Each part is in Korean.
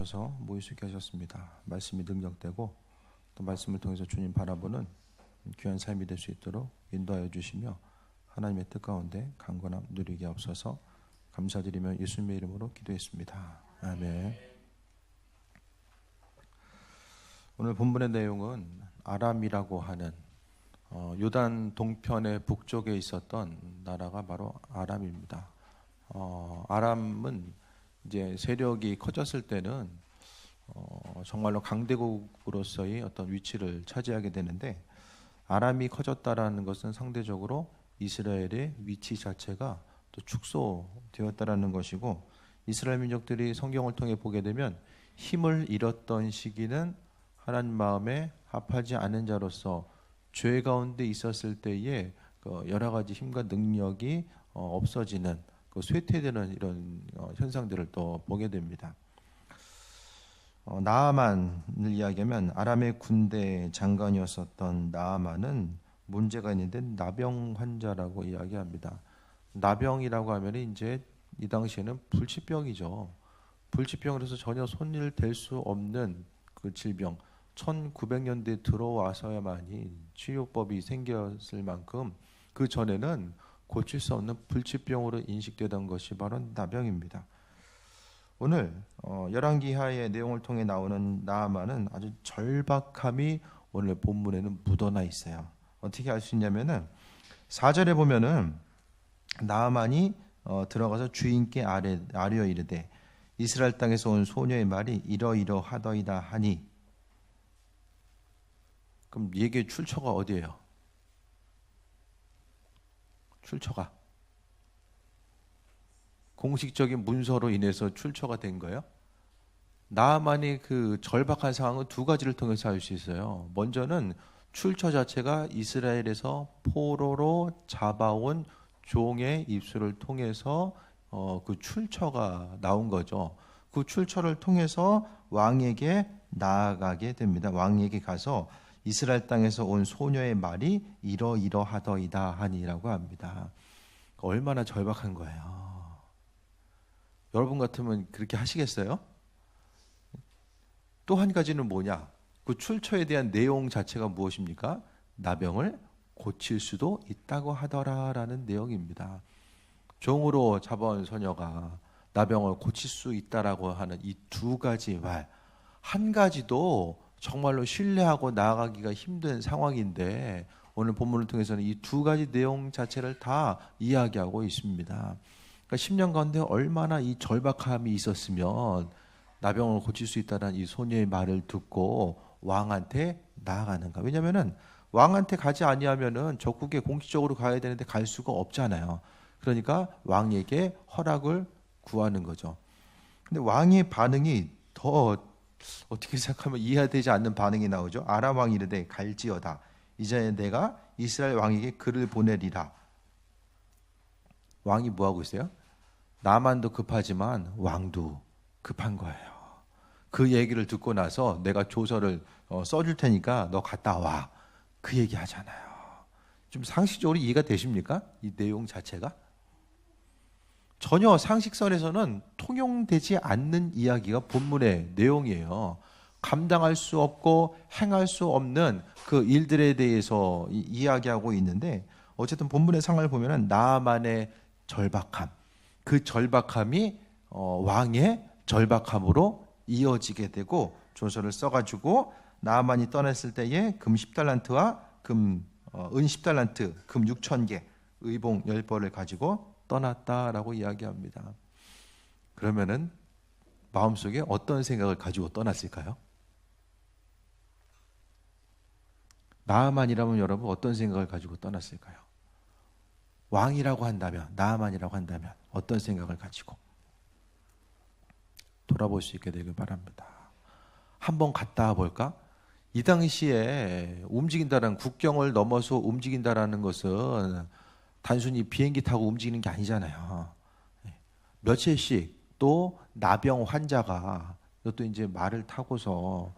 나와주셔서 모일 수 있게 하셨습니다. 말씀이 능력되고 또 말씀을 통해서 주님 바라보는 귀한 삶이 될 수 있도록 인도하여 주시며 하나님의 뜻 가운데 강건함 누리게 하옵소서. 감사드리며 예수님의 이름으로 기도했습니다. 아멘. 오늘 본문의 내용은 아람이라고 하는 요단 동편의 북쪽에 있었던 나라가 바로 아람입니다. 아람은 이제 세력이 커졌을 때는 정말로 강대국으로서의 어떤 위치를 차지하게 되는데, 아람이 커졌다라는 것은 상대적으로 이스라엘의 위치 자체가 또 축소되었다라는 것이고, 이스라엘 민족들이 성경을 통해 보게 되면 힘을 잃었던 시기는 하나님 마음에 합하지 않은 자로서 죄 가운데 있었을 때에 여러 가지 힘과 능력이 없어지는, 쇠퇴되는 이런 현상들을 또 보게 됩니다. 나아만을 이야기하면 아람의 군대 장관이었었던 나아만은 문제가 있는데 나병 환자라고 이야기합니다. 나병이라고 하면 이제 이 당시에는 불치병이죠. 불치병으로서 전혀 손을 댈 수 없는 그 질병, 1900년대에 들어와서야만이 치료법이 생겼을 만큼 그 전에는 고칠 수 없는 불치병으로 인식되던 것이 바로 나병입니다. 오늘 열왕기하의 내용을 통해 나오는 나아만은 아주 절박함이 오늘 본문에는 묻어나 있어요. 어떻게 알 수 있냐면은 4절에 보면은 나아만이 들어가서 주인께 아뢰어 이르되 이스라엘 땅에서 온 소녀의 말이 이러이러하더이다 하니, 그럼 얘기의 출처가 어디예요? 출처가 공식적인 문서로 인해서 출처가 된 거예요. 나아만이 그 절박한 상황은 두 가지를 통해서 알 수 있어요. 먼저는 출처 자체가 이스라엘에서 포로로 잡아온 종의 입술을 통해서 그 출처가 나온 거죠. 그 출처를 통해서 왕에게 나아가게 됩니다. 왕에게 가서 이스라엘 땅에서 온 소녀의 말이 이러이러하더이다 하니라고 합니다. 얼마나 절박한 거예요. 여러분 같으면 그렇게 하시겠어요? 또 한 가지는 뭐냐? 그 출처에 대한 내용 자체가 무엇입니까? 나병을 고칠 수도 있다고 하더라라는 내용입니다. 종으로 잡아온 소녀가 나병을 고칠 수 있다라고 하는 이 두 가지 말, 한 가지도 정말로 신뢰하고 나아가기가 힘든 상황인데, 오늘 본문을 통해서는 이 두 가지 내용 자체를 다 이야기하고 있습니다. 그러니까 10년 가운데 얼마나 이 절박함이 있었으면 나병을 고칠 수 있다는 이 소녀의 말을 듣고 왕한테 나아가는가. 왜냐하면 왕한테 가지 아니하면은 적국에 공식적으로 가야 되는데 갈 수가 없잖아요. 그러니까 왕에게 허락을 구하는 거죠. 근데 왕의 반응이 더 어떻게 생각하면 이해되지 않는 반응이 나오죠. 아람 왕이 이르되 갈지어다. 이제 내가 이스라엘 왕에게 글을 보내리라. 왕이 뭐 하고 있어요? 나만도 급하지만 왕도 급한 거예요. 그 얘기를 듣고 나서 내가 조서를 써줄 테니까 너 갔다 와. 그 얘기 하잖아요. 좀 상식적으로 이해가 되십니까? 이 내용 자체가? 전혀 상식선에서는 통용되지 않는 이야기가 본문의 내용이에요. 감당할 수 없고 행할 수 없는 그 일들에 대해서 이야기하고 있는데, 어쨌든 본문의 상황을 보면 나아만의 절박함, 그 절박함이 왕의 절박함으로 이어지게 되고, 조서를 써가지고 나아만이 떠났을 때에 금 10달란트와 은 10달란트, 금 6,000개, 의봉 10벌을 가지고 떠났다라고 이야기합니다. 그러면은 마음속에 어떤 생각을 가지고 떠났을까요? 나아만이라면 여러분 어떤 생각을 가지고 떠났을까요? 왕이라고 한다면, 나아만이라고 한다면 어떤 생각을 가지고 돌아볼 수 있게 되길 바랍니다. 한번 갔다 볼까? 이 당시에 움직인다는, 국경을 넘어서 움직인다라는 것은 단순히 비행기 타고 움직이는 게 아니잖아요. 며칠씩, 또 나병 환자가 또 이제 말을 타고서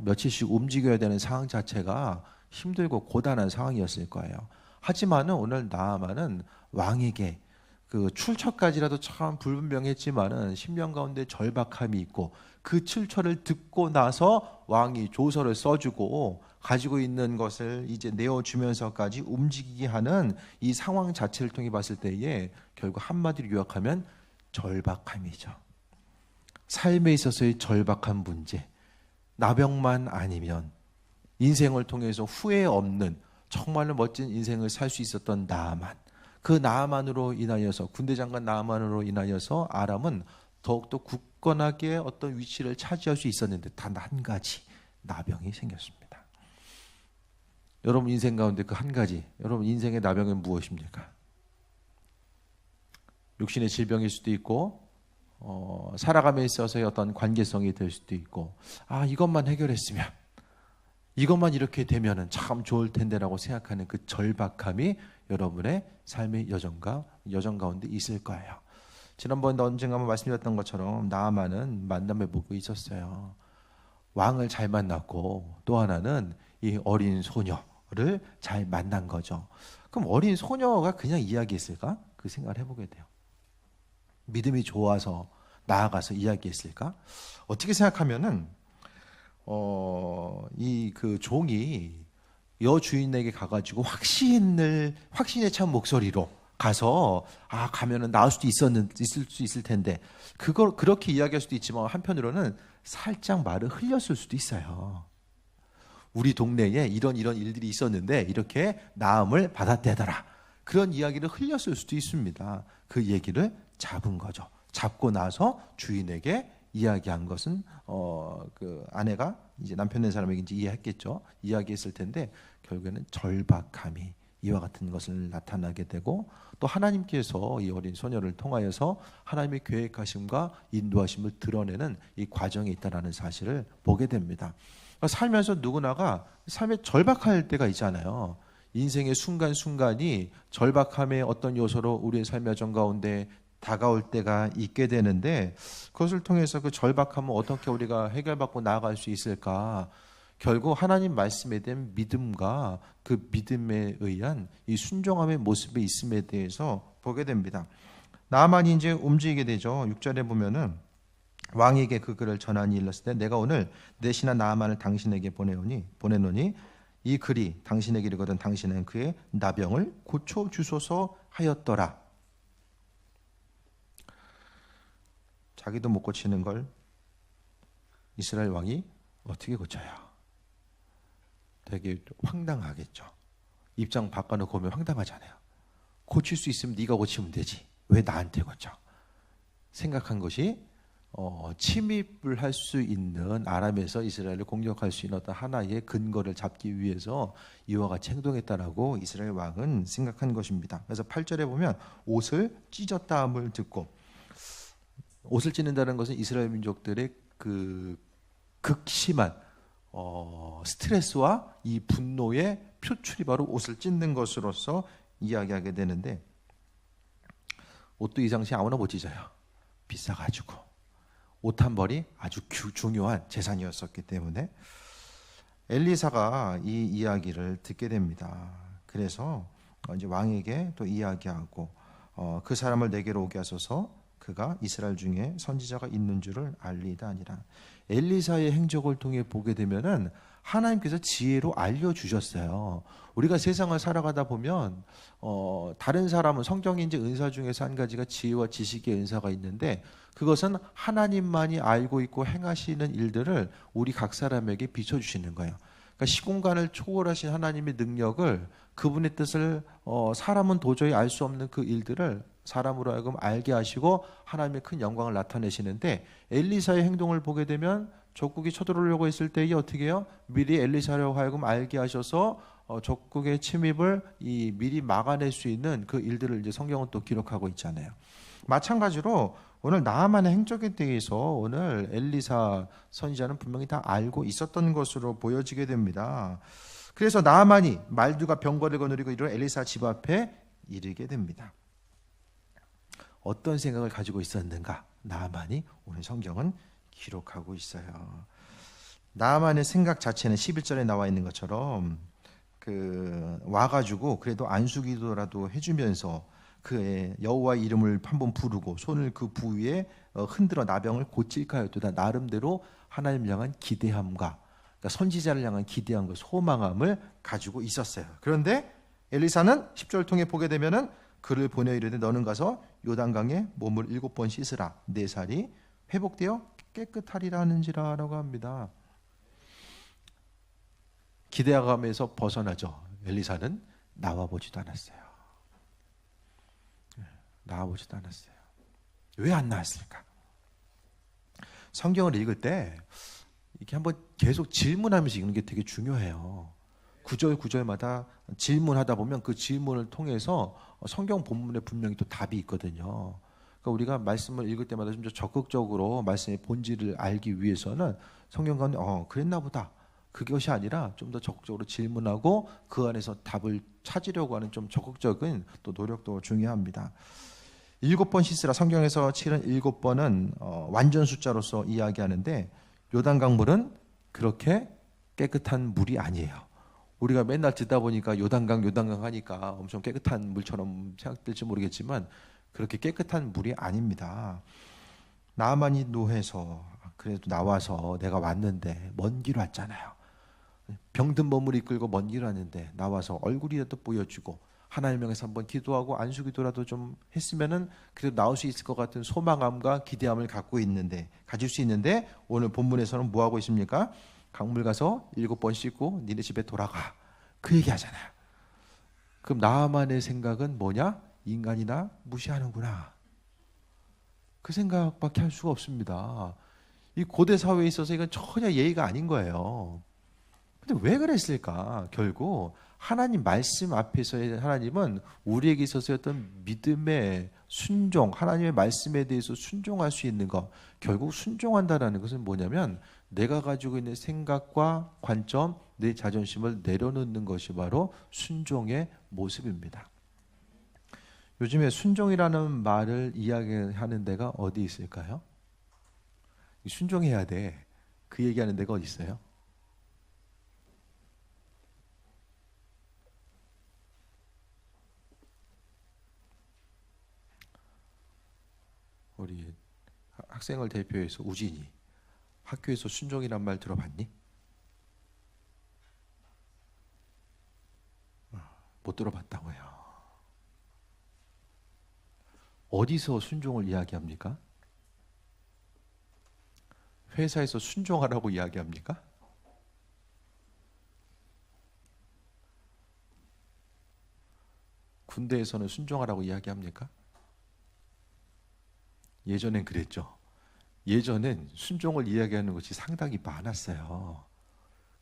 며칠씩 움직여야 되는 상황 자체가 힘들고 고단한 상황이었을 거예요. 하지만은 오늘 나아만은 왕에게 그 출처까지라도 참 불분명했지만은 10년 가운데 절박함이 있고 그 출처를 듣고 나서 왕이 조서를 써주고 가지고 있는 것을 이제 내어주면서까지 움직이게 하는 이 상황 자체를 통해 봤을 때에 결국 한마디로 요약하면 절박함이죠. 삶에 있어서의 절박한 문제, 나병만 아니면 인생을 통해서 후회 없는 정말로 멋진 인생을 살 수 있었던 나아만, 그 나아만으로 인하여서, 군대 장관 나아만으로 인하여서 아람은 더욱더 굳건하게 어떤 위치를 차지할 수 있었는데 단 한 가지 나병이 생겼습니다. 여러분 인생 가운데 그 한 가지, 여러분 인생의 나병은 무엇입니까? 육신의 질병일 수도 있고 살아감에 있어서의 어떤 관계성이 될 수도 있고, 이것만 해결했으면, 이것만 이렇게 되면은 참 좋을 텐데라고 생각하는 그 절박함이 여러분의 삶의 여정 가운데 있을 거예요. 지난번에 언젠가 한번 말씀드렸던 것처럼 나아만은 만남해 보고 있었어요. 왕을 잘 만났고 또 하나는 이 어린 소녀를 잘 만난 거죠. 그럼 어린 소녀가 그냥 이야기했을까? 그 생각을 해보게 돼요. 믿음이 좋아서 나아가서 이야기했을까? 어떻게 생각하면은 이 그 종이 여주인에게 가가지고 확신에 찬 목소리로 가서 가면은 나을 수도 있을 수 있을 텐데, 그걸 그렇게 이야기할 수도 있지만 한편으로는 살짝 말을 흘렸을 수도 있어요. 우리 동네에 이런 일들이 있었는데 이렇게 나음을 받았대더라, 그런 이야기를 흘렸을 수도 있습니다. 그 얘기를 잡은 거죠. 잡고 나서 주인에게 이야기한 것은 그 아내가 이제 남편 된 사람에게 이제 이해했겠죠. 이야기했을 텐데 결국에는 절박함이 이와 같은 것을 나타나게 되고, 또 하나님께서 이 어린 소녀를 통하여서 하나님의 계획하심과 인도하심을 드러내는 이 과정이 있다는 사실을 보게 됩니다. 살면서 누구나가 삶에 절박할 때가 있잖아요. 인생의 순간순간이 절박함의 어떤 요소로 우리의 삶의 여정 가운데 다가올 때가 있게 되는데, 그것을 통해서 그 절박함을 어떻게 우리가 해결받고 나아갈 수 있을까? 결국 하나님 말씀에 대한 믿음과 그 믿음에 의한 이 순종함의 모습에 있음에 대해서 보게 됩니다. 나아만이 이제 움직이게 되죠. 6절에 보면은 왕에게 그 글을 전하니 일렀을 때 내가 오늘 내 신하 나아만을 당신에게 보내노니 이 글이 당신에게 이르거든 당신은 그의 나병을 고쳐 주소서 하였더라. 자기도 못 고치는 걸 이스라엘 왕이 어떻게 고쳐요? 되게 황당하겠죠. 입장 바꿔놓고 보면 황당하잖아요. 고칠 수 있으면 네가 고치면 되지, 왜 나한테 고쳐? 생각한 것이 침입을 할 수 있는, 아람에서 이스라엘을 공격할 수 있는 어떤 하나의 근거를 잡기 위해서 이와 같이 행동했다라고 이스라엘 왕은 생각한 것입니다. 그래서 8절에 보면 옷을 찢었다함을 듣고, 옷을 찢는다는 것은 이스라엘 민족들의 그 극심한 스트레스와 이 분노의 표출이 바로 옷을 찢는 것으로서 이야기하게 되는데, 옷도 이 당시에 아무나 못 찢어요. 비싸가지고. 옷 한 벌이 아주 중요한 재산이었었기 때문에 엘리사가 이 이야기를 듣게 됩니다. 그래서 이제 왕에게 또 이야기하고 그 사람을 내게로 오게 하소서, 그가 이스라엘 중에 선지자가 있는 줄을 알리다 하니라. 엘리사의 행적을 통해 보게 되면은 하나님께서 지혜로 알려주셨어요. 우리가 세상을 살아가다 보면 다른 사람은, 성경에 이제 은사 중에서 한 가지가 지혜와 지식의 은사가 있는데, 그것은 하나님만이 알고 있고 행하시는 일들을 우리 각 사람에게 비춰주시는 거예요. 그러니까 시공간을 초월하신 하나님의 능력을, 그분의 뜻을 사람은 도저히 알 수 없는 그 일들을 사람으로 하여금 알게 하시고 하나님의 큰 영광을 나타내시는데, 엘리사의 행동을 보게 되면 적국이 쳐들어오려고 했을 때에 어떻게 해요? 미리 엘리사로 하여금 알게 하셔서 적국의 침입을 미리 막아낼 수 있는 그 일들을 이제 성경은 또 기록하고 있잖아요. 마찬가지로 오늘 나아만의 행적에 대해서 오늘 엘리사 선지자는 분명히 다 알고 있었던 것으로 보여지게 됩니다. 그래서 나아만이 말두가 병거를 거느리고 이르러 엘리사 집 앞에 이르게 됩니다. 어떤 생각을 가지고 있었는가? 나아만이 오늘 성경은 기록하고 있어요. 나아만의 생각 자체는 11절에 나와 있는 것처럼 와가지고 그래도 안수기도라도 해주면서 그의 여호와의 이름을 한번 부르고 손을 그 부위에 흔들어 나병을 고칠까 하였도다. 나름대로 하나님을 향한 기대함과, 그러니까 선지자를 향한 기대함과 소망함을 가지고 있었어요. 그런데 엘리사는 10절 통해 보게 되면은 그를 보내 이르되 너는 가서 요단강에 몸을 7번 씻으라. 네 살이 회복되어 깨끗하리라 하는지라 라고 합니다. 기대감에서 벗어나죠. 엘리사는 나와보지도 않았어요. 나와보지도 않았어요. 왜 안 나왔을까? 성경을 읽을 때 이렇게 한번 계속 질문하면서 읽는 게 되게 중요해요. 구절 구절마다 질문하다 보면 그 질문을 통해서 성경 본문에 분명히 또 답이 있거든요. 그러니까 우리가 말씀을 읽을 때마다 좀 더 적극적으로 말씀의 본질을 알기 위해서는 성경 가운데 그랬나 보다, 그것이 아니라 좀 더 적극적으로 질문하고 그 안에서 답을 찾으려고 하는 좀 적극적인 또 노력도 중요합니다. 7번 씻으라, 성경에서 치는 7번은 완전 숫자로서 이야기하는데 요단강물은 그렇게 깨끗한 물이 아니에요. 우리가 맨날 듣다 보니까 요단강 하니까 엄청 깨끗한 물처럼 생각될지 모르겠지만 그렇게 깨끗한 물이 아닙니다. 나만이 노해서 그래도 나와서 내가 왔는데 먼 길 왔잖아요. 병든 몸을 이끌고 먼 길 왔는데 나와서 얼굴이라도 보여주고 하나님 명에서 한번 기도하고 안수기도라도 좀 했으면은 그래도 나올 수 있을 것 같은 소망함과 기대함을 가질 수 있는데 오늘 본문에서는 뭐 하고 있습니까? 강물 가서 7번 씻고 니네 집에 돌아가, 그 얘기 하잖아요. 그럼 나만의 생각은 뭐냐? 인간이나 무시하는구나, 그 생각밖에 할 수가 없습니다. 이 고대 사회에 있어서 이건 전혀 예의가 아닌 거예요. 근데 왜 그랬을까? 결국 하나님 말씀 앞에서의 하나님은 우리에게 있어서 어떤 믿음의 순종, 하나님의 말씀에 대해서 순종할 수 있는 것, 결국 순종한다는 것은 뭐냐면 내가 가지고 있는 생각과 관점, 내 자존심을 내려놓는 것이 바로 순종의 모습입니다. 요즘에 순종이라는 말을 이야기하는 데가 어디 있을까요? 순종해야 돼, 그 얘기하는 데가 어디 있어요? 우리 학생을 대표해서 우진이, 학교에서 순종이란 말 들어봤니? 못 들어봤다고요. 어디서 순종을 이야기합니까? 회사에서 순종하라고 이야기합니까? 군대에서는 순종하라고 이야기합니까? 예전엔 그랬죠. 예전엔 순종을 이야기하는 것이 상당히 많았어요.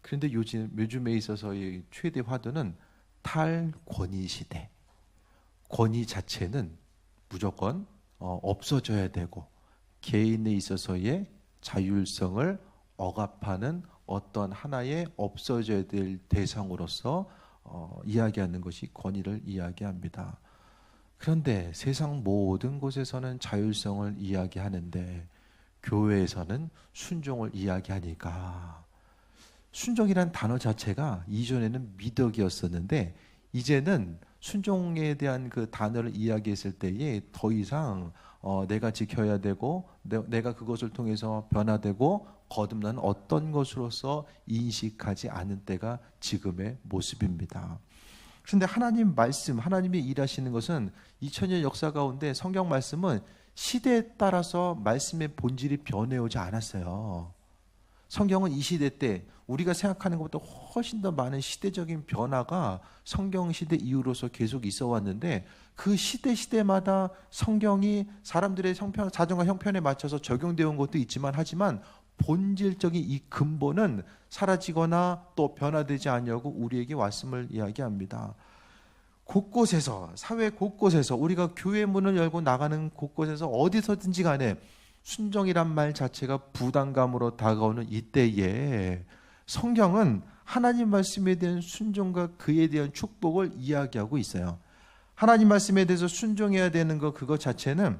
그런데 요즘에 있어서의 최대 화두는 탈권위 시대. 권위 자체는 무조건 없어져야 되고 개인에 있어서의 자율성을 억압하는 어떤 하나의 없어져야 될 대상으로서 이야기하는 것이 권위를 이야기합니다. 그런데 세상 모든 곳에서는 자율성을 이야기하는데 교회에서는 순종을 이야기하니까, 순종이란 단어 자체가 이전에는 미덕이었었는데 이제는 순종에 대한 그 단어를 이야기했을 때에 더 이상 내가 지켜야 되고 내가 그것을 통해서 변화되고 거듭나는 어떤 것으로서 인식하지 않은 때가 지금의 모습입니다. 그런데 하나님 말씀, 하나님이 일하시는 것은 2000년 역사 가운데 성경 말씀은 시대에 따라서 말씀의 본질이 변해오지 않았어요. 성경은 이 시대 때 우리가 생각하는 것보다 훨씬 더 많은 시대적인 변화가 성경 시대 이후로서 계속 있어 왔는데 그 시대마다 성경이 사람들의 사정과 형편에 맞춰서 적용되어 온 것도 있지만 하지만 본질적인 이 근본은 사라지거나 또 변화되지 않냐고 우리에게 왔음을 이야기합니다. 곳곳에서, 사회 곳곳에서, 우리가 교회 문을 열고 나가는 곳곳에서 어디서든지 간에 순종이란 말 자체가 부담감으로 다가오는 이때에 성경은 하나님 말씀에 대한 순종과 그에 대한 축복을 이야기하고 있어요. 하나님 말씀에 대해서 순종해야 되는 그것 자체는,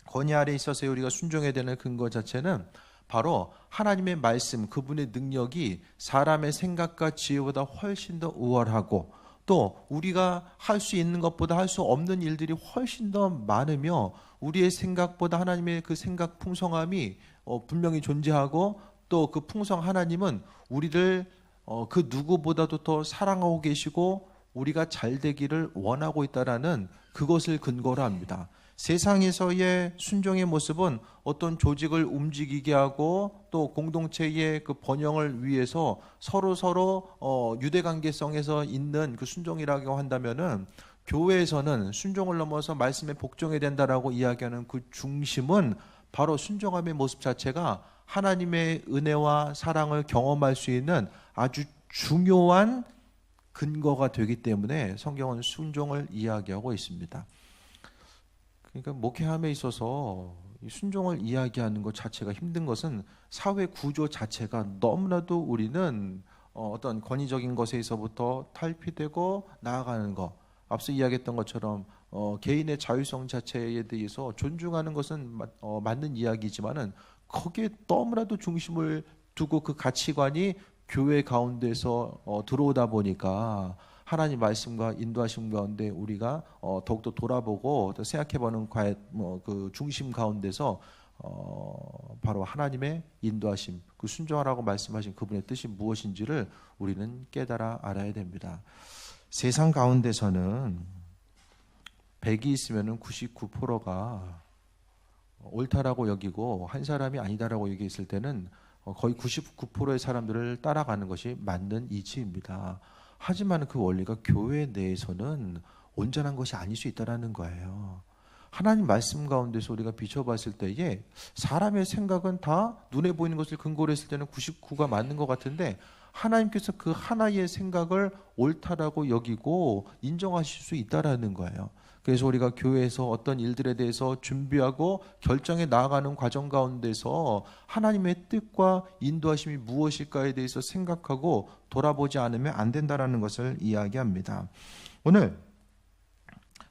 권위 아래에 있어서 우리가 순종해야 되는 근거 자체는 바로 하나님의 말씀, 그분의 능력이 사람의 생각과 지혜보다 훨씬 더 우월하고 또 우리가 할 수 있는 것보다 할 수 없는 일들이 훨씬 더 많으며 우리의 생각보다 하나님의 그 생각 풍성함이 분명히 존재하고 또 그 풍성 하나님은 우리를 그 누구보다도 더 사랑하고 계시고 우리가 잘 되기를 원하고 있다라는 그것을 근거로 합니다. 세상에서의 순종의 모습은 어떤 조직을 움직이게 하고 또 공동체의 그 번영을 위해서 서로 유대 관계성에서 있는 그 순종이라고 한다면은 교회에서는 순종을 넘어서 말씀에 복종해야 된다라고 이야기하는 그 중심은 바로 순종함의 모습 자체가 하나님의 은혜와 사랑을 경험할 수 있는 아주 중요한 근거가 되기 때문에 성경은 순종을 이야기하고 있습니다. 그러니까 목회함에 있어서 순종을 이야기하는 것 자체가 힘든 것은 사회 구조 자체가 너무나도 우리는 어떤 권위적인 것에서부터 탈피되고 나아가는 것, 앞서 이야기했던 것처럼 개인의 자율성 자체에 대해서 존중하는 것은 맞는 이야기지만은 거기에 너무나도 중심을 두고 그 가치관이 교회 가운데서 들어오다 보니까 하나님 말씀과 인도하심 가운데 우리가 더욱더 돌아보고 또 생각해보는 그 중심 가운데서 바로 하나님의 인도하심, 그 순종하라고 말씀하신 그분의 뜻이 무엇인지를 우리는 깨달아 알아야 됩니다. 세상 가운데서는 100이 있으면 99%가 옳다라고 여기고 한 사람이 아니다라고 얘기했을 때는 거의 99%의 사람들을 따라가는 것이 맞는 이치입니다. 하지만 그 원리가 교회 내에서는 온전한 것이 아닐 수 있다는 거예요. 하나님 말씀 가운데서 우리가 비춰봤을 때에 사람의 생각은 다 눈에 보이는 것을 근거로 했을 때는 99가 맞는 것 같은데 하나님께서 그 하나의 생각을 옳다라고 여기고 인정하실 수 있다라는 거예요. 그래서 우리가 교회에서 어떤 일들에 대해서 준비하고 결정해 나아가는 과정 가운데서 하나님의 뜻과 인도하심이 무엇일까에 대해서 생각하고 돌아보지 않으면 안 된다라는 것을 이야기합니다. 오늘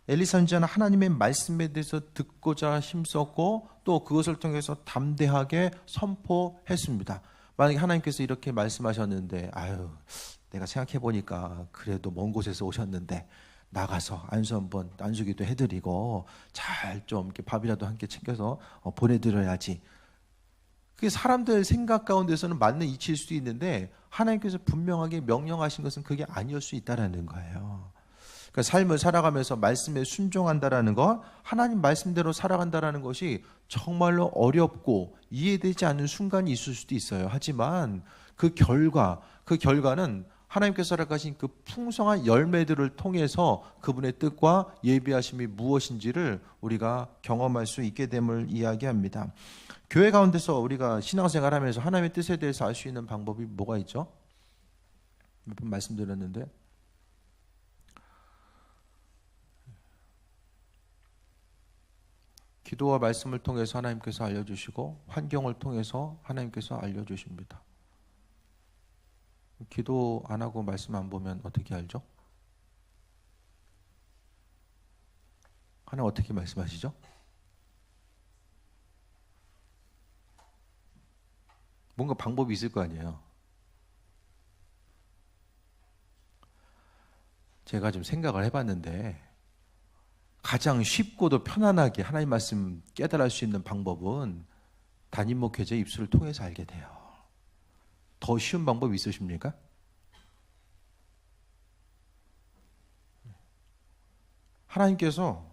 엘리사 선지자는 하나님의 말씀에 대해서 듣고자 힘썼고 또 그것을 통해서 담대하게 선포했습니다. 만약에 하나님께서 이렇게 말씀하셨는데 내가 생각해 보니까 그래도 먼 곳에서 오셨는데 나가서 안수기도 해드리고 잘 좀 이렇게 밥이라도 함께 챙겨서 보내드려야지. 그게 사람들 생각 가운데서는 맞는 이치일 수도 있는데 하나님께서 분명하게 명령하신 것은 그게 아니었을 수 있다라는 거예요. 그러니까 삶을 살아가면서 말씀에 순종한다라는 것, 하나님 말씀대로 살아간다라는 것이 정말로 어렵고 이해되지 않는 순간이 있을 수도 있어요. 하지만 그 결과는 하나님께서 허락하신 그 풍성한 열매들을 통해서 그분의 뜻과 예비하심이 무엇인지를 우리가 경험할 수 있게 됨을 이야기합니다. 교회 가운데서 우리가 신앙생활하면서 하나님의 뜻에 대해서 알 수 있는 방법이 뭐가 있죠? 몇 번 말씀드렸는데 기도와 말씀을 통해서 하나님께서 알려주시고 환경을 통해서 하나님께서 알려주십니다. 기도 안 하고 말씀 안 보면 어떻게 알죠? 하나님 어떻게 말씀하시죠? 뭔가 방법이 있을 거 아니에요. 제가 좀 생각을 해봤는데 가장 쉽고도 편안하게 하나님 말씀 깨달을 수 있는 방법은 담임 목회자 입술을 통해서 알게 돼요. 더 쉬운 방법이 있으십니까? 하나님께서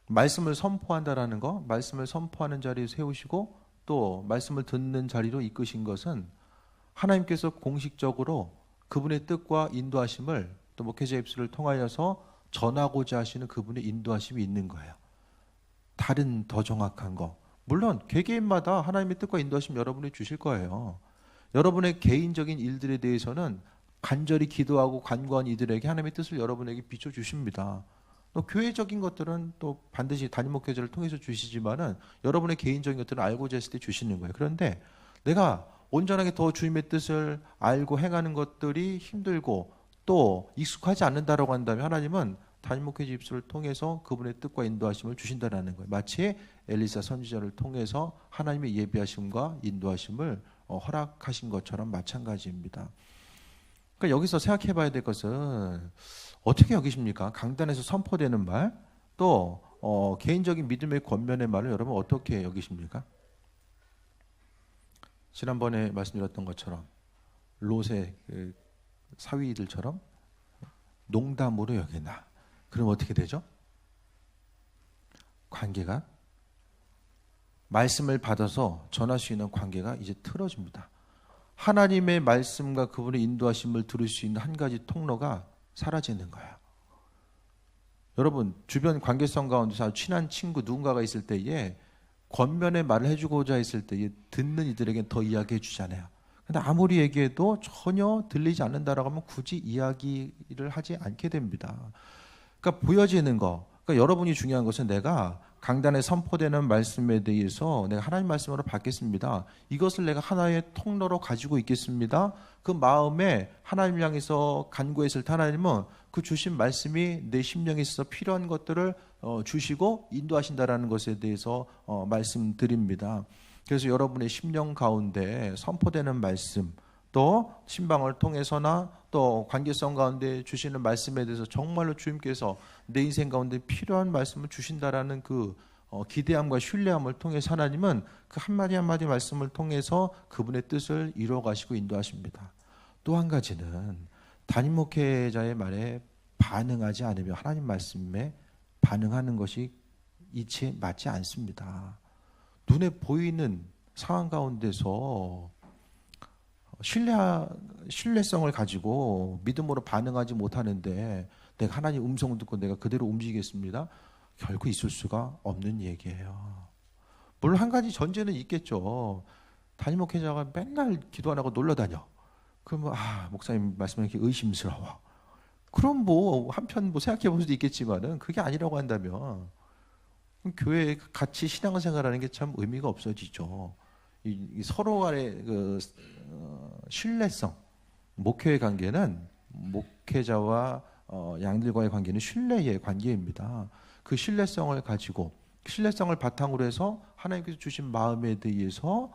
말씀을 선포한다라는 거, 말씀을 선포하는 자리에 세우시고 또 말씀을 듣는 자리로 이끄신 것은 하나님께서 공식적으로 그분의 뜻과 인도하심을 또 목회자 입술을 통하여서 전하고자 하시는 그분의 인도하심이 있는 거예요. 다른 더 정확한 거, 물론 개개인마다 하나님의 뜻과 인도하심 여러분이 주실 거예요. 여러분의 개인적인 일들에 대해서는 간절히 기도하고 간구한 이들에게 하나님의 뜻을 여러분에게 비춰주십니다. 또 교회적인 것들은 또 반드시 담임 목회자를 통해서 주시지만은 여러분의 개인적인 것들은 알고자 했을 때 주시는 거예요. 그런데 내가 온전하게 더 주님의 뜻을 알고 행하는 것들이 힘들고 또 익숙하지 않는다라고 한다면 하나님은 담임 목회자 입술을 통해서 그분의 뜻과 인도하심을 주신다라는 거예요. 마치 엘리사 선지자를 통해서 하나님의 예비하심과 인도하심을 허락하신 것처럼 마찬가지입니다. 그러니까 여기서 생각해 봐야 될 것은 어떻게 여기십니까? 강단에서 선포되는 말, 또 개인적인 믿음의 권면의 말을 여러분 어떻게 여기십니까? 지난번에 말씀드렸던 것처럼 롯의 그 사위들처럼 농담으로 여기나, 그럼 어떻게 되죠? 관계가, 말씀을 받아서 전할 수 있는 관계가 이제 틀어집니다. 하나님의 말씀과 그분의 인도하심을 들을 수 있는 한 가지 통로가 사라지는 거예요. 여러분, 주변 관계성 가운데 아주 친한 친구 누군가가 있을 때에 권면의 말을 해주고자 했을 때에 듣는 이들에게 더 이야기해 주잖아요. 근데 아무리 얘기해도 전혀 들리지 않는다라고 하면 굳이 이야기를 하지 않게 됩니다. 그러니까 보여지는 거, 그러니까 여러분이 중요한 것은 내가 강단에 선포되는 말씀에 대해서 내가 하나님 말씀으로 받겠습니다. 이것을 내가 하나의 통로로 가지고 있겠습니다. 그 마음에 하나님 향해서 간구했을 때 하나님은 그 주신 말씀이 내 심령에 있어서 필요한 것들을 주시고 인도하신다라는 것에 대해서 말씀드립니다. 그래서 여러분의 심령 가운데 선포되는 말씀, 또 신방을 통해서나 또 관계성 가운데 주시는 말씀에 대해서 정말로 주님께서 내 인생 가운데 필요한 말씀을 주신다라는 그 기대함과 신뢰함을 통해서 하나님은 그 한마디 한마디 말씀을 통해서 그분의 뜻을 이루어 가시고 인도하십니다. 또 한 가지는 담임 목회자의 말에 반응하지 않으며 하나님 말씀에 반응하는 것이 이치에 맞지 않습니다. 눈에 보이는 상황 가운데서 신뢰성을 가지고 믿음으로 반응하지 못하는데 내가 하나님 음성을 듣고 내가 그대로 움직이겠습니다. 결코 있을 수가 없는 얘기예요. 물론 한 가지 전제는 있겠죠. 담임 목회자가 맨날 기도 안 하고 놀러 다녀. 그러면 목사님 말씀은 이렇게 의심스러워. 그럼 뭐 한편 뭐 생각해 볼 수도 있겠지만은 그게 아니라고 한다면 교회에 같이 신앙생활하는 게 참 의미가 없어지죠. 이 서로 간의 그 신뢰성, 목회의 관계는 목회자와 양들과의 관계는 신뢰의 관계입니다. 그 신뢰성을 가지고 신뢰성을 바탕으로 해서 하나님께서 주신 마음에 대해서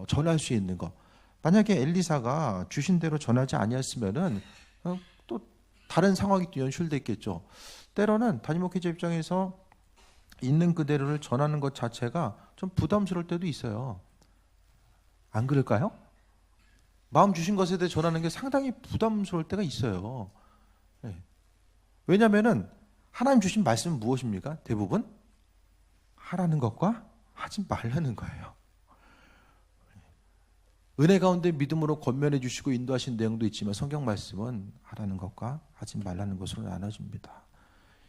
전할 수 있는 것. 만약에 엘리사가 주신 대로 전하지 아니었으면은 또 다른 상황이 또 연출됐겠죠. 때로는 담임 목회자 입장에서 있는 그대로를 전하는 것 자체가 좀 부담스러울 때도 있어요. 안 그럴까요? 마음 주신 것에 대해 전하는 게 상당히 부담스러울 때가 있어요. 네. 왜냐하면은 하나님 주신 말씀은 무엇입니까? 대부분 하라는 것과 하지 말라는 거예요. 은혜 가운데 믿음으로 권면해 주시고 인도하신 내용도 있지만 성경 말씀은 하라는 것과 하지 말라는 것으로 나눠집니다.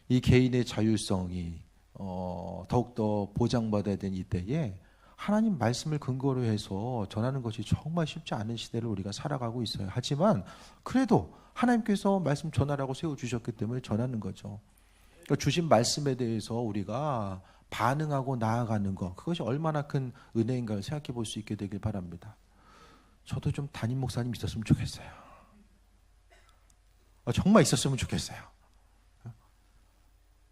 이 개인의 자율성이 더욱더 보장받아야 되는 이때에 하나님 말씀을 근거로 해서 전하는 것이 정말 쉽지 않은 시대를 우리가 살아가고 있어요. 하지만 그래도 하나님께서 말씀 전하라고 세워주셨기 때문에 전하는 거죠. 그러니까 주신 말씀에 대해서 우리가 반응하고 나아가는 것, 그것이 얼마나 큰 은혜인가를 생각해 볼 수 있게 되길 바랍니다. 저도 좀 담임 목사님 있었으면 좋겠어요. 정말 있었으면 좋겠어요.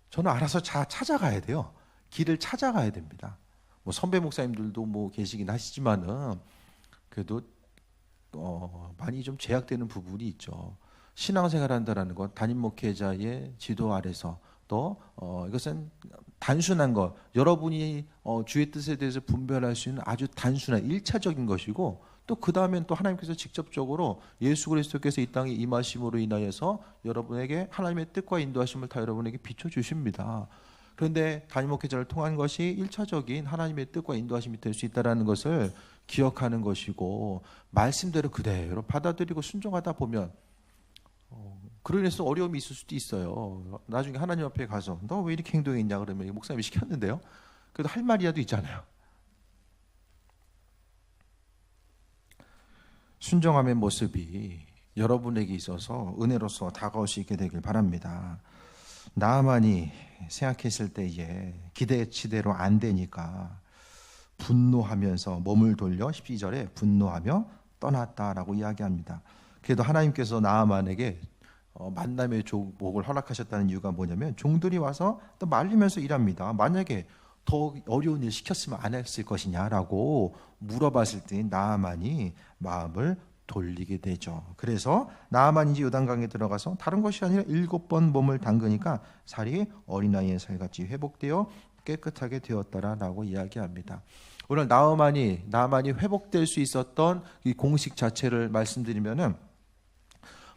저는 알아서 찾아가야 돼요. 길을 찾아가야 됩니다. 뭐 선배 목사님들도 뭐 계시긴 하시지만은 그래도 많이 좀 제약되는 부분이 있죠. 신앙생활한다라는 건 담임 목회자의 지도 아래서 또 이것은 단순한 것, 여러분이 주의 뜻에 대해서 분별할 수 있는 아주 단순한 1차적인 것이고 또 그 다음엔 또 하나님께서 직접적으로 예수 그리스도께서 이 땅에 임하심으로 인하여서 여러분에게 하나님의 뜻과 인도하심을 다 여러분에게 비춰주십니다. 그런데 담임 목회자를 통한 것이 1차적인 하나님의 뜻과 인도하심이 될 수 있다는 것을 기억하는 것이고 말씀대로 그대로 받아들이고 순종하다 보면 그로 인해서 어려움이 있을 수도 있어요. 나중에 하나님 앞에 가서 너 왜 이렇게 행동했냐 그러면 목사님이 시켰는데요. 그래도 할 말이라도 있잖아요. 순종함의 모습이 여러분에게 있어서 은혜로서 다가올 수 있게 되길 바랍니다. 나만이 생각했을 때에 기대치대로 안 되니까 분노하면서 몸을 돌려 12절에 분노하며 떠났다라고 이야기합니다. 그래도 하나님께서 나만에게 만남의 조복을 허락하셨다는 이유가 뭐냐면 종들이 와서 또 말리면서 일합니다. 만약에 더 어려운 일 시켰으면 안 했을 것이냐라고 물어봤을 때 나만이 마음을 돌리게 되죠. 그래서 나아만이 이제 요단강에 들어가서 다른 것이 아니라 7번 몸을 담그니까 살이 어린아이의 살같이 회복되어 깨끗하게 되었다라고 이야기합니다. 오늘 나아만이 회복될 수 있었던 이 공식 자체를 말씀드리면은,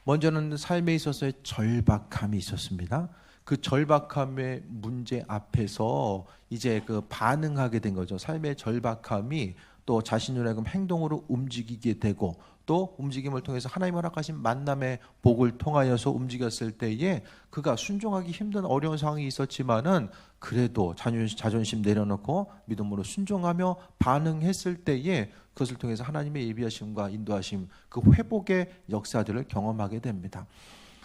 먼저는 삶에 있어서의 절박함이 있었습니다. 그 절박함의 문제 앞에서 이제 그 반응하게 된 거죠. 삶의 절박함이 또 자신을 하여금 행동으로 움직이게 되고, 또 움직임을 통해서 하나님 허락하신 만남의 복을 통하여서 움직였을 때에 그가 순종하기 힘든 어려운 상황이 있었지만은 그래도 자존심 내려놓고 믿음으로 순종하며 반응했을 때에 그것을 통해서 하나님의 예비하심과 인도하심, 그 회복의 역사들을 경험하게 됩니다.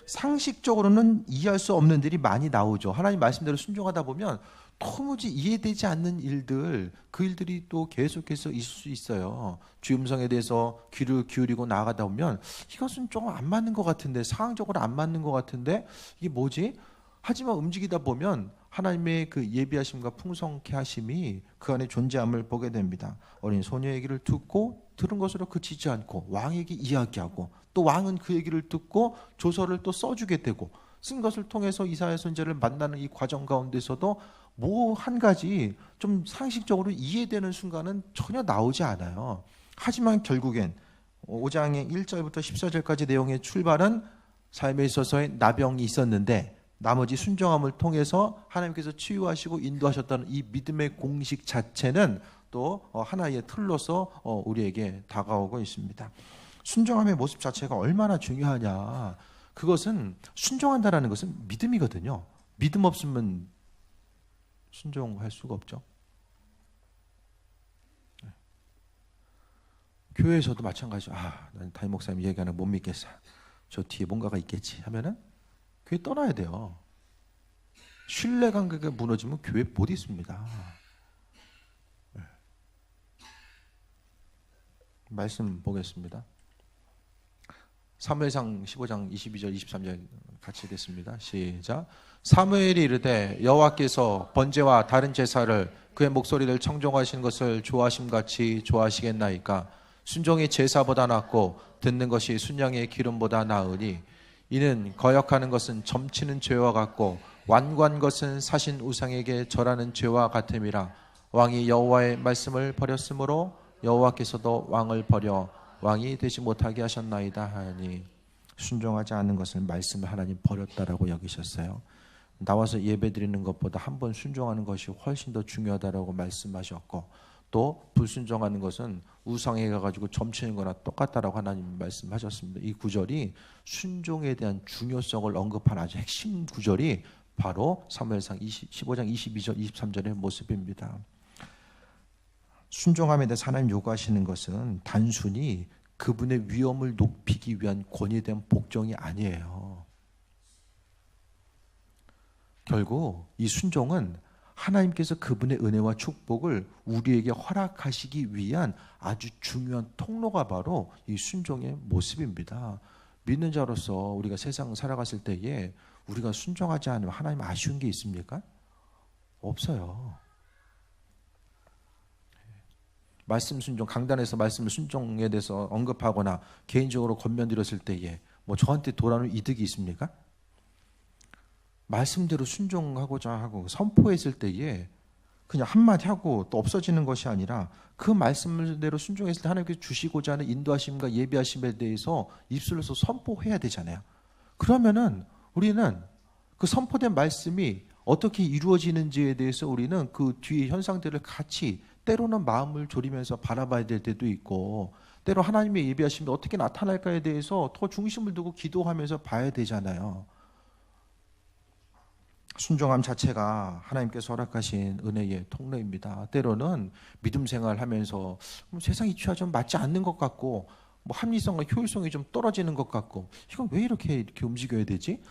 상식적으로는 이해할 수 없는 일이 많이 나오죠. 하나님 말씀대로 순종하다 보면 도무지 이해되지 않는 일들, 그 일들이 또 계속해서 있을 수 있어요. 주의 음성에 대해서 귀를 기울이고 나아가다 보면 이것은 조금 안 맞는 것 같은데, 상황적으로 안 맞는 것 같은데 이게 뭐지? 하지만 움직이다 보면 하나님의 그 예비하심과 풍성케 하심이 그 안에 존재함을 보게 됩니다. 어린 소녀 얘기를 듣고 들은 것으로 그치지 않고 왕에게 이야기하고, 또 왕은 그 얘기를 듣고 조서를 또 써주게 되고, 쓴 것을 통해서 이사야 선지자를 만나는 이 과정 가운데서도 뭐 한 가지 좀 상식적으로 이해되는 순간은 전혀 나오지 않아요. 하지만 결국엔 5장의 1절부터 14절까지 내용의 출발은 삶에 있어서의 나병이 있었는데, 나머지 순종함을 통해서 하나님께서 치유하시고 인도하셨다는 이 믿음의 공식 자체는 또 하나의 틀로서 우리에게 다가오고 있습니다. 순종함의 모습 자체가 얼마나 중요하냐. 그것은, 순종한다라는 것은 믿음이거든요. 믿음 없으면 순종할 수가 없죠. 교회에서도 마찬가지죠. 난 담임 목사님 얘기하는 못 믿겠어. 저 뒤에 뭔가가 있겠지 하면은 교회 떠나야 돼요. 신뢰 관계가 무너지면 교회 못 있습니다. 말씀 보겠습니다. 사무엘상 15장 22절 23절 같이 읽겠습니다. 시작. 사무엘이 이르되 여호와께서 번제와 다른 제사를 그의 목소리를 청종하신 것을 좋아하심같이 좋아하시겠나이까. 순종이 제사보다 낫고 듣는 것이 순양의 기름보다 나으니, 이는 거역하는 것은 점치는 죄와 같고 완고한 것은 사신 우상에게 절하는 죄와 같음이라. 왕이 여호와의 말씀을 버렸으므로 여호와께서도 왕을 버려 왕이 되지 못하게 하셨나이다 하니. 순종하지 않는 것을 말씀을 하나님 버렸다라고 여기셨어요. 나와서 예배드리는 것보다 한 번 순종하는 것이 훨씬 더 중요하다라고 말씀하셨고, 또 불순종하는 것은 우상에 가가지고 점치는 거나 똑같다라고 하나님 말씀하셨습니다. 이 구절이 순종에 대한 중요성을 언급한 아주 핵심 구절이 바로 사무엘상 15장 22절 23절의 모습입니다. 순종함에 대해서 하나님 요구하시는 것은 단순히 그분의 위엄을 높이기 위한 권위에 대한 복종이 아니에요. 결국 이 순종은 하나님께서 그분의 은혜와 축복을 우리에게 허락하시기 위한 아주 중요한 통로가 바로 이 순종의 모습입니다. 믿는 자로서 우리가 세상 살아갔을 때에 우리가 순종하지 않으면 하나님 아쉬운 게 있습니까? 없어요. 말씀 순종, 강단에서 말씀 순종에 대해서 언급하거나 개인적으로 권면드렸을 때에 뭐 저한테 돌아오는 이득이 있습니까? 말씀대로 순종하고자 하고 선포했을 때에 그냥 한마디 하고 또 없어지는 것이 아니라, 그 말씀대로 순종했을 때 하나님께서 주시고자 하는 인도하심과 예비하심에 대해서 입술로서 선포해야 되잖아요. 그러면은 우리는 그 선포된 말씀이 어떻게 이루어지는지에 대해서 우리는 그 뒤에 현상들을 같이 때로는 마음을 졸이면서 바라봐야 될 때도 있고, 때로 하나님의 예비하심이 어떻게 나타날까에 대해서 더 중심을 두고 기도하면서 봐야 되잖아요. 순종함 자체가 하나님께서 허락하신 은혜의 통로입니다. 때로는 믿음 생활하면서 세상이 취하 좀 맞지 않는 것 같고, 뭐 합리성과 효율성이 좀 떨어지는 것 같고, 이건 왜 이렇게 움직여야 되지?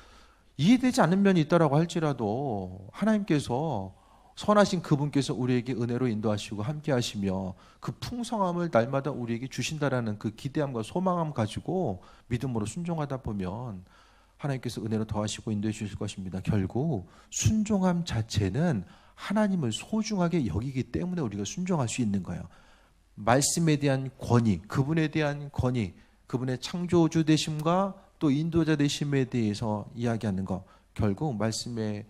이해되지 않는 면이 있다라고 할지라도 하나님께서, 선하신 그분께서 우리에게 은혜로 인도하시고 함께 하시며 그 풍성함을 날마다 우리에게 주신다라는 그 기대함과 소망함 가지고 믿음으로 순종하다 보면 하나님께서 은혜로 더하시고 인도해 주실 것입니다. 결국 순종함 자체는 하나님을 소중하게 여기기 때문에 우리가 순종할 수 있는 거예요. 말씀에 대한 권위, 그분에 대한 권위, 그분의 창조주 되심과 또 인도자 되심에 대해서 이야기하는 것, 결국 말씀의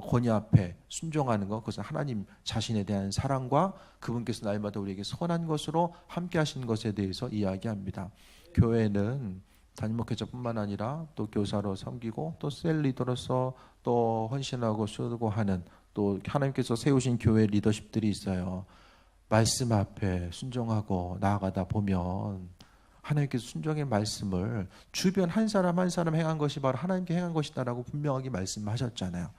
권위 앞에 순종하는 것, 그것은 하나님 자신에 대한 사랑과 그분께서 날마다 우리에게 선한 것으로 함께 하신 것에 대해서 이야기합니다. 교회는 담임 목회자뿐만 아니라 또 교사로 섬기고 또 셀 리더로서 또 헌신하고 쓰고 하는 또 하나님께서 세우신 교회 리더십들이 있어요. 말씀 앞에 순종하고 나아가다 보면 하나님께서 순종의 말씀을 주변 한 사람 한 사람 행한 것이 바로 하나님께 행한 것이다라고 분명하게 말씀하셨잖아요.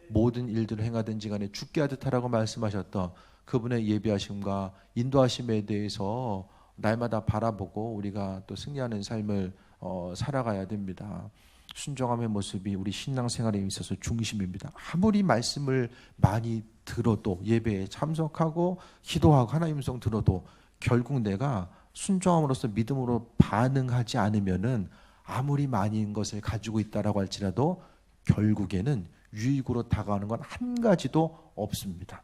모든 일들을 행하든지 간에 죽게 하듯 하라고 말씀하셨던 그분의 예비하심과 인도하심에 대해서 날마다 바라보고 우리가 또 승리하는 삶을 살아가야 됩니다. 순종함의 모습이 우리 신앙생활에 있어서 중심입니다. 아무리 말씀을 많이 들어도 예배에 참석하고 기도하고 하나님 음성 들어도 결국 내가 순종함으로써 믿음으로 반응하지 않으면은 아무리 많은 것을 가지고 있다라고 할지라도 결국에는 유익으로 다가가는 건 한 가지도 없습니다.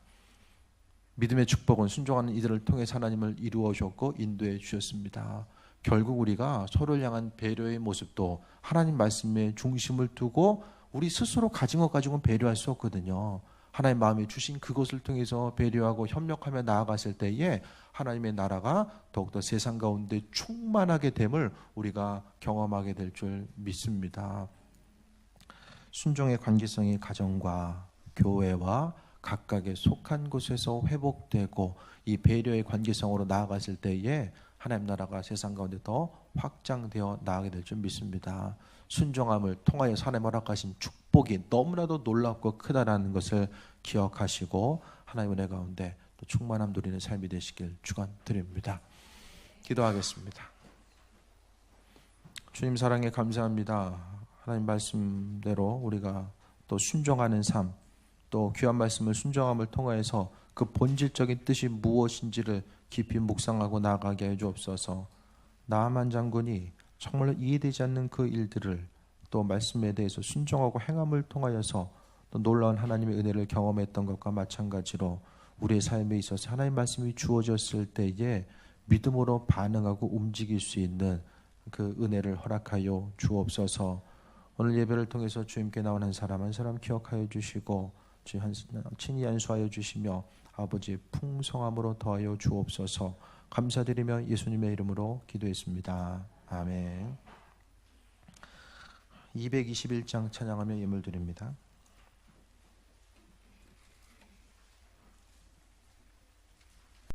믿음의 축복은 순종하는 이들을 통해서 하나님을 이루어 주셨고 인도해 주셨습니다. 결국 우리가 서로를 향한 배려의 모습도 하나님 말씀에 중심을 두고 우리 스스로 가진 것 가지고는 배려할 수 없거든요. 하나님 마음에 주신 그것을 통해서 배려하고 협력하며 나아갔을 때에 하나님의 나라가 더욱더 세상 가운데 충만하게 됨을 우리가 경험하게 될 줄 믿습니다. 순종의 관계성이 가정과 교회와 각각의 속한 곳에서 회복되고 이 배려의 관계성으로 나아갔을 때에 하나님 나라가 세상 가운데 더 확장되어 나아가게 될 줄 믿습니다. 순종함을 통하여 하나님 허락하신 축복이 너무나도 놀랍고 크다라는 것을 기억하시고 하나님의 은혜 가운데 또 충만함 누리는 삶이 되시길 축원드립니다. 기도하겠습니다. 주님 사랑에 감사합니다. 하나님 말씀대로 우리가 또 순종하는 삶, 또 귀한 말씀을 순종함을 통하여서 그 본질적인 뜻이 무엇인지를 깊이 묵상하고 나아가게 해 주옵소서. 나아만 장군이 정말로 이해되지 않는 그 일들을 또 말씀에 대해서 순종하고 행함을 통하여서 또 놀라운 하나님의 은혜를 경험했던 것과 마찬가지로 우리의 삶에 있어서 하나님 말씀이 주어졌을 때에 믿음으로 반응하고 움직일 수 있는 그 은혜를 허락하여 주옵소서. 오늘 예배를 통해서 주님께 나온 한 사람 기억하여 주시고 친히 안수하여 주시며 아버지의 풍성함으로 더하여 주옵소서. 감사드리며 예수님의 이름으로 기도했습니다. 아멘. 221장 찬양하며 예물 드립니다.